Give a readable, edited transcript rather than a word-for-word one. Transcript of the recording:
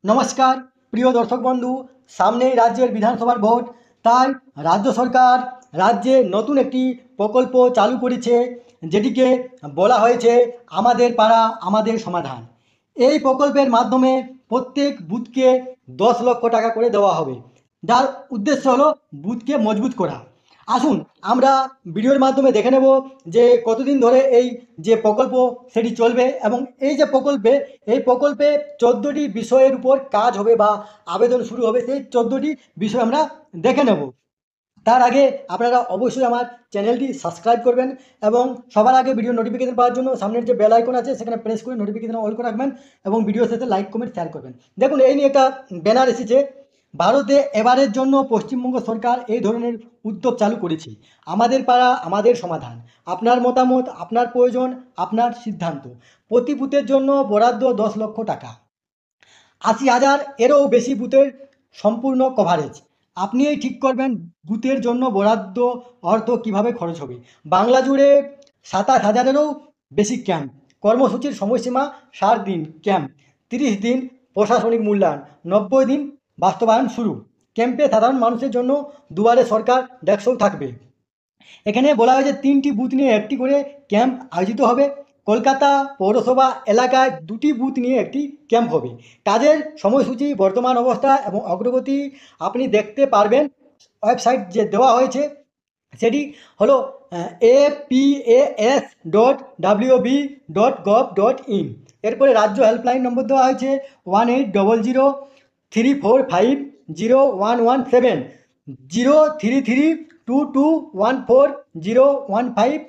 নমস্কার প্রিয় দর্শক বন্ধু, সামনেই রাজ্যের বিধানসভার ভোট। তাই রাজ্য সরকার রাজ্যে নতুন একটি প্রকল্প চালু করেছে, যেটিকে বলা হয়েছে আমাদের পাড়া আমাদের সমাধান। এই প্রকল্পের মাধ্যমে প্রত্যেক বুথকে 10 লক্ষ টাকা করে দেওয়া হবে, যার উদ্দেশ্য হলো বুথকে মজবুত করা। আসুন আমরা ভিডিওর মাধ্যমে দেখে নেব যে কতদিন ধরে এই যে প্রকল্প সেটি চলবে, এবং এই প্রকল্পে 14টি বিষয়ের উপর কাজ হবে বা আবেদন শুরু হবে। সেই 14টি বিষয় আমরা দেখে নেব। তার আগে আপনারা অবশ্যই আমার চ্যানেলটি সাবস্ক্রাইব করবেন এবং সবার আগে ভিডিও নোটিফিকেশন পাওয়ার জন্য সামনের যে বেল আইকন আছে সেখানে প্রেস করে নোটিফিকেশন অল করে রাখবেন এবং ভিডিওর সাথে লাইক কমেন্ট শেয়ার করবেন। দেখুন, এই নিয়ে একটা ব্যানার এসেছে। ভারতে এবারের জন্য পশ্চিমবঙ্গ সরকার এই ধরনের উদ্যোগ চালু করেছে। আমাদের পাড়া আমাদের সমাধান। আপনার মতামত, আপনার প্রয়োজন, আপনার সিদ্ধান্ত। প্রতি বুথের জন্য বরাদ্দ 10 লক্ষ টাকা, 80,000 এরও বেশি বুথের সম্পূর্ণ কভারেজ। আপনিই ঠিক করবেন বুথের জন্য বরাদ্দ অর্থ কিভাবে খরচ হবে। বাংলা জুড়ে 27,000-এরও বেশি ক্যাম্প। কর্মসূচির সময়সীমা 60 দিন ক্যাম্প, 30 দিন প্রশাসনিক মূল্যায়ন, 90 দিন বাস্তবায়ন শুরু। ক্যাম্পে সাধারণ মানুষের জন্য দুয়ারে সরকার ডেস্কও থাকবে। এখানে বলা হয়েছে 3টি বুথ নিয়ে একটি করে ক্যাম্প আয়োজিত হবে। কলকাতা পৌরসভা এলাকায় 2টি বুথ নিয়ে একটি ক্যাম্প হবে। কাজের সময়সূচি, বর্তমান অবস্থা এবং অগ্রগতি আপনি দেখতে পারবেন। ওয়েবসাইট যে দেওয়া হয়েছে সেটি হলো apas.wb.gov.in। এরপরে রাজ্য হেল্পলাইন নম্বর দেওয়া হয়েছে 1800-345-0117, 0332214-015